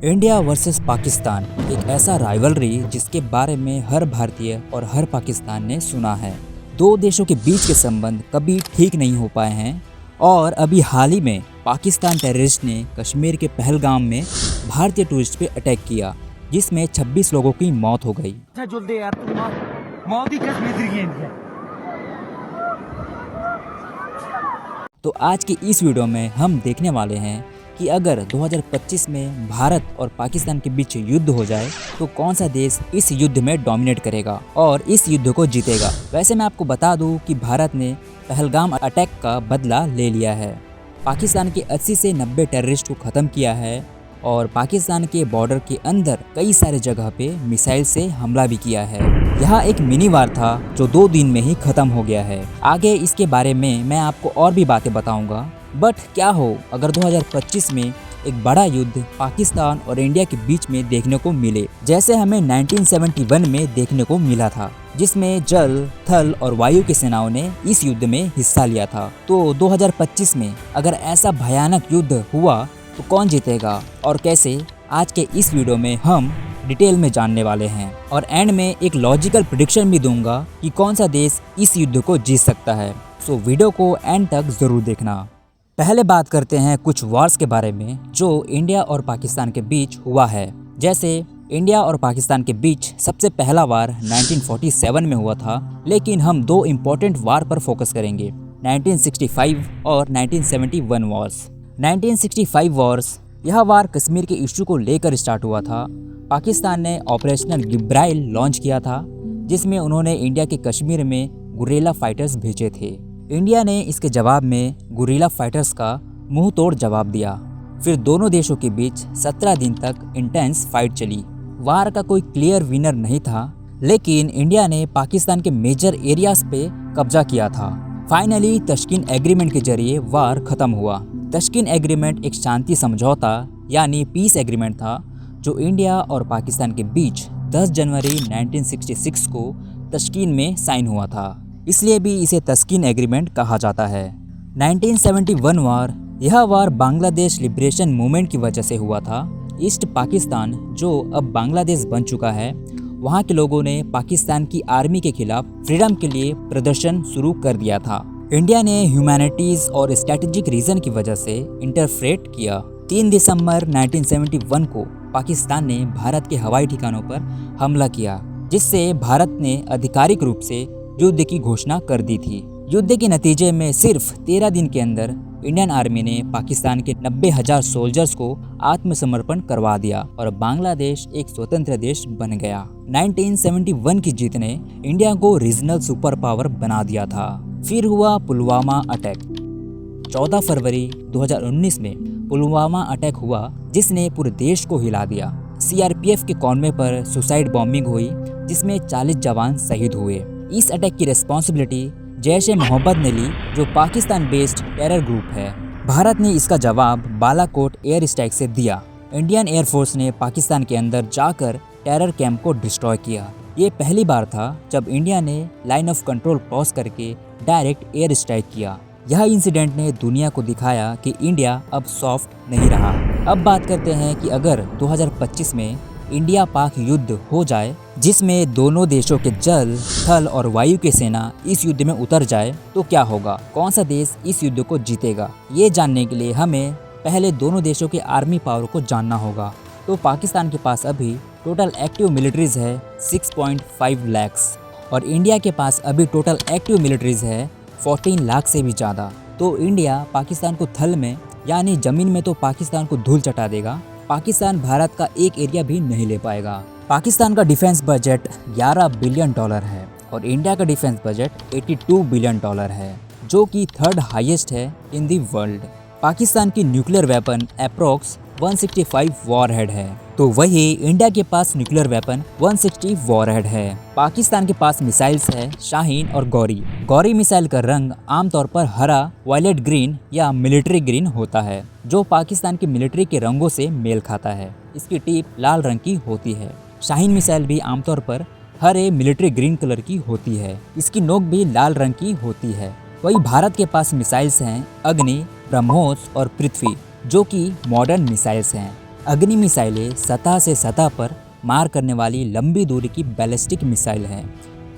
India versus Pakistan एक ऐसा rivalry जिसके बारे में हर भारतीय और हर पाकिस्तान ने सुना है। दो देशों के बीच के संबंध कभी ठीक नहीं हो पाए हैं और अभी हाल ही में पाकिस्तान टेररिस्ट ने कश्मीर के पहलगाम में भारतीय टूरिस्ट पे अटैक किया, जिसमें 26 लोगों की मौत हो गई। तो आज की इस वीडियो में हम देखने वाले हैं कि अगर 2025 में भारत और पाकिस्तान के बीच युद्ध हो जाए तो कौन सा देश इस युद्ध में डोमिनेट करेगा और इस युद्ध को जीतेगा। वैसे मैं आपको बता दूं कि भारत ने पहलगाम अटैक का बदला ले लिया है। पाकिस्तान के 80 से 90 टेररिस्ट को ख़त्म किया है और पाकिस्तान के बॉर्डर के अंदर कई सारे जगह पे मिसाइल से हमला भी किया है। यह एक मिनी वार था जो 2 दिन में ही ख़त्म हो गया है। आगे इसके बारे में मैं आपको और भी बातें बताऊंगा। बट क्या हो अगर 2025 में एक बड़ा युद्ध पाकिस्तान और इंडिया के बीच में देखने को मिले, जैसे हमें 1971 में देखने को मिला था, जिसमें जल, थल और वायु की सेनाओं ने इस युद्ध में हिस्सा लिया था। तो 2025 में अगर ऐसा भयानक युद्ध हुआ तो कौन जीतेगा और कैसे, आज के इस वीडियो में हम डिटेल में जानने वाले हैं और एंड में एक लॉजिकल प्रेडिक्शन भी दूंगा कि कौन सा देश इस युद्ध को जीत सकता है। सो वीडियो को एंड तक जरूर देखना। पहले बात करते हैं कुछ वॉर्स के बारे में जो इंडिया और पाकिस्तान के बीच हुआ है। जैसे इंडिया और पाकिस्तान के बीच सबसे पहला वार 1947 में हुआ था, लेकिन हम 2 इम्पोर्टेंट वार पर फोकस करेंगे, 1965 और 1971 वॉर्स। 1965 वॉर्स, यह वार कश्मीर के इशू को लेकर स्टार्ट हुआ था। पाकिस्तान ने ऑपरेशनल गिब्राइल लॉन्च किया था, जिसमें उन्होंने इंडिया के कश्मीर में गुरिल्ला फाइटर्स भेजे थे। इंडिया ने इसके जवाब में गुरिल्ला फाइटर्स का मुंह तोड़ जवाब दिया। फिर दोनों देशों के बीच 17 दिन तक इंटेंस फाइट चली। वार का कोई क्लियर विनर नहीं था, लेकिन इंडिया ने पाकिस्तान के मेजर एरियाज पे कब्जा किया था। फाइनली तश्किन एग्रीमेंट के जरिए वार खत्म हुआ। तश्किन एग्रीमेंट एक शांति समझौता यानी पीस एग्रीमेंट था, जो इंडिया और पाकिस्तान के बीच 10 जनवरी 1966 को तश्किन में साइन हुआ था, इसलिए भी इसे तश्किन एग्रीमेंट कहा जाता है। 1971 वार, यह वार बांग्लादेश लिबरेशन मूवमेंट की वजह से हुआ था। ईस्ट पाकिस्तान, जो अब बांग्लादेश बन चुका है, वहाँ के लोगों ने पाकिस्तान की आर्मी के खिलाफ फ्रीडम के लिए प्रदर्शन शुरू कर दिया था। इंडिया ने ह्यूमैनिटीज और स्ट्रेटेजिक रीजन की वजह से इंटरफेरेट किया। 3 दिसंबर 1971 को पाकिस्तान ने भारत के हवाई ठिकानों पर हमला किया, जिससे भारत ने आधिकारिक रूप से युद्ध की घोषणा कर दी थी। युद्ध के नतीजे में सिर्फ 13 दिन के अंदर इंडियन आर्मी ने पाकिस्तान के 90,000 सोल्जर्स को आत्मसमर्पण करवा दिया और बांग्लादेश एक स्वतंत्र देश बन गया। 1971 की जीत ने इंडिया को रीजनल सुपर पावर बना दिया था। फिर हुआ पुलवामा अटैक। 14 फरवरी 2019 में पुलवामा अटैक हुआ, जिसने पूरे देश को हिला दिया। CRPF के कॉन्वे पर सुसाइड बॉम्बिंग हुई, जिसमें 40 जवान शहीद हुए। इस अटैक की रिस्पॉन्सिबिलिटी जैश-ए-मोहम्मद ने ली, जो पाकिस्तान बेस्ड टेरर ग्रुप है। भारत ने इसका जवाब बालाकोट एयर स्ट्राइक से दिया। इंडियन एयरफोर्स ने पाकिस्तान के अंदर जाकर टेरर कैंप को डिस्ट्रॉय किया। ये पहली बार था जब इंडिया ने लाइन ऑफ कंट्रोल क्रॉस करके डायरेक्ट एयर स्ट्राइक किया। यह इंसिडेंट ने दुनिया को दिखाया कि इंडिया अब सॉफ्ट नहीं रहा। अब बात करते हैं कि अगर 2025 में इंडिया पाक युद्ध हो जाए, जिसमें दोनों देशों के जल, थल और वायु की सेना इस युद्ध में उतर जाए, तो क्या होगा, कौन सा देश इस युद्ध को जीतेगा। ये जानने के लिए हमें पहले दोनों देशों के आर्मी पावर को जानना होगा। तो पाकिस्तान के पास अभी टोटल एक्टिव मिलिट्रीज है 6.5 लाख और इंडिया के पास अभी टोटल एक्टिव मिलिट्रीज है 14 लाख से भी ज़्यादा। तो इंडिया पाकिस्तान को थल में यानी ज़मीन में तो पाकिस्तान को धूल चटा देगा। पाकिस्तान भारत का एक एरिया भी नहीं ले पाएगा। पाकिस्तान का डिफेंस बजट $11 बिलियन है और इंडिया का डिफेंस बजट $82 बिलियन है, जो कि 3rd हाईएस्ट है इन दी वर्ल्ड। पाकिस्तान की न्यूक्लियर वेपन अप्रोक्स 165 वॉरहेड है, तो वही इंडिया के पास न्यूक्लियर वेपन 160 वॉरहेड है। पाकिस्तान के पास मिसाइल्स है शाहीन और गौरी। गौरी मिसाइल का रंग आमतौर पर हरा, वायलेट ग्रीन या मिलिट्री ग्रीन होता है, जो पाकिस्तान की मिलिट्री के रंगों से मेल खाता है। इसकी टिप लाल रंग की होती है। शाहीन मिसाइल भी आमतौर पर हरे मिलिट्री ग्रीन कलर की होती है। इसकी नोक भी लाल रंग की होती है। वही भारत के पास मिसाइल्स हैं अग्नि, ब्रह्मोस और पृथ्वी, जो कि मॉडर्न मिसाइल्स हैं। अग्नि मिसाइलें सतह से सतह पर मार करने वाली लंबी दूरी की बैलिस्टिक मिसाइल है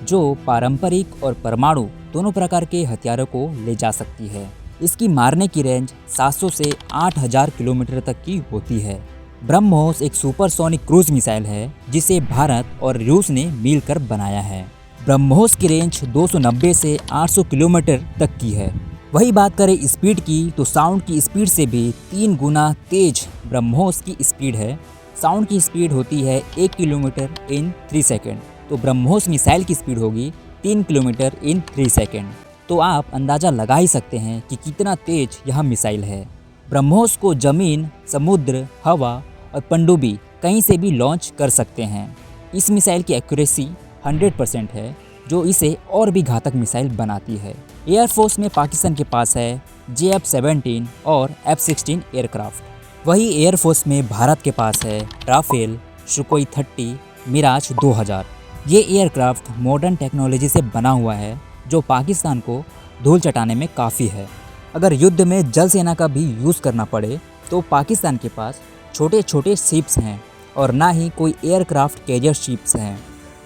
जो पारंपरिक और परमाणु दोनों प्रकार के हथियारों को ले जा सकती है। इसकी मारने की रेंज 700 से 8000 किलोमीटर तक की होती है। ब्रह्मोस एक सुपरसोनिक क्रूज मिसाइल है जिसे भारत और रूस ने मिलकर बनाया है। ब्रह्मोस की रेंज 290 से 800 किलोमीटर तक की है। वही बात करें स्पीड की तो साउंड की स्पीड से भी 3 गुना तेज ब्रह्मोस की स्पीड है। साउंड की स्पीड होती है 1 किलोमीटर इन 3 सेकेंड, तो ब्रह्मोस मिसाइल की स्पीड होगी 3 किलोमीटर इन 3 सेकेंड। तो आप अंदाज़ा लगा ही सकते हैं कि कितना तेज यह मिसाइल है। ब्रह्मोस को जमीन, समुद्र, हवा और पनडुब्बी कहीं से भी लॉन्च कर सकते हैं। इस मिसाइल की एक्यूरेसी 100% है जो इसे और भी घातक मिसाइल बनाती है। एयरफोर्स में पाकिस्तान के पास है JF-17 और F-16 एयरक्राफ्ट। वही एयरफोर्स में भारत के पास है राफेल, सुखोई 30, मिराज 2000। ये एयरक्राफ्ट मॉडर्न टेक्नोलॉजी से बना हुआ है जो पाकिस्तान को धूल चटाने में काफ़ी है। अगर युद्ध में जल सेना का भी यूज़ करना पड़े तो पाकिस्तान के पास छोटे छोटे शिप्स हैं और ना ही कोई एयरक्राफ्ट कैरियर शिप्स हैं।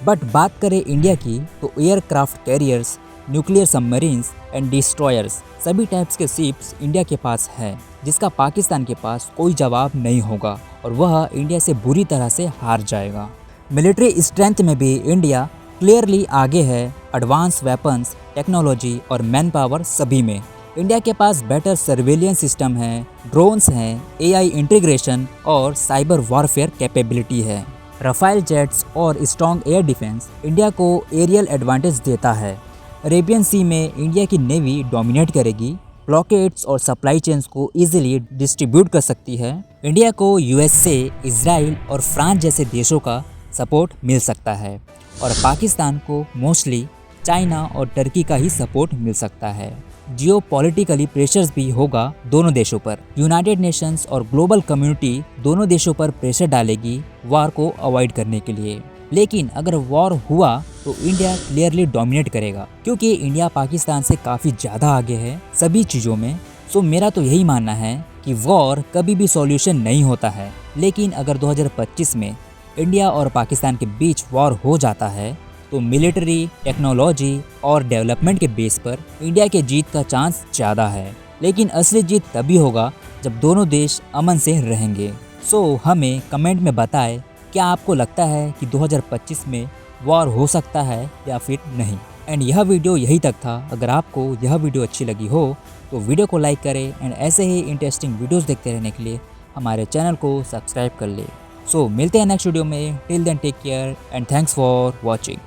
बट बात करें इंडिया की तो aircraft carriers, nuclear submarines and destroyers सभी टाइप्स के शिप्स इंडिया के पास है जिसका पाकिस्तान के पास कोई जवाब नहीं होगा और वह इंडिया से बुरी तरह से हार जाएगा। मिलिट्री स्ट्रेंथ में भी इंडिया क्लियरली आगे है। एडवांस वेपन्स, टेक्नोलॉजी और मैन पावर सभी में इंडिया के पास बेटर सर्वेलियंस सिस्टम है, ड्रोन्स हैं, AI इंटीग्रेशन और साइबर वॉरफेयर कैपेबिलिटी है। राफेल जेट्स और स्ट्रॉन्ग एयर डिफेंस इंडिया को एरियल एडवांटेज देता है। अरेबियन सी में इंडिया की नेवी डोमिनेट करेगी, ब्लॉकेड्स और सप्लाई चेन्स को इजीली डिस्ट्रीब्यूट कर सकती है। इंडिया को USA, इजराइल और फ्रांस जैसे देशों का सपोर्ट मिल सकता है और पाकिस्तान को मोस्टली चाइना और टर्की का ही सपोर्ट मिल सकता है। जियोपॉलिटिकली प्रेशर्स भी होगा दोनों देशों पर। यूनाइटेड नेशंस और ग्लोबल कम्युनिटी दोनों देशों पर प्रेशर डालेगी वॉर को अवॉइड करने के लिए। लेकिन अगर वॉर हुआ तो इंडिया क्लियरली डोमिनेट करेगा क्योंकि इंडिया पाकिस्तान से काफ़ी ज़्यादा आगे है सभी चीज़ों में। सो मेरा तो यही मानना है कि वॉर कभी भी सॉल्यूशन नहीं होता है, लेकिन अगर 2025 में इंडिया और पाकिस्तान के बीच वॉर हो जाता है तो मिलिट्री, टेक्नोलॉजी और डेवलपमेंट के बेस पर इंडिया के जीत का चांस ज़्यादा है। लेकिन असली जीत तभी होगा जब दोनों देश अमन से रहेंगे। सो हमें कमेंट में बताएं क्या आपको लगता है कि 2025 में वॉर हो सकता है या फिर नहीं। एंड यह वीडियो यही तक था। अगर आपको यह वीडियो अच्छी लगी हो तो वीडियो को लाइक करें एंड ऐसे ही इंटरेस्टिंग वीडियोस देखते रहने के लिए हमारे चैनल को सब्सक्राइब कर ले। सो मिलते हैं नेक्स्ट वीडियो में। Till then take care and thanks for watching.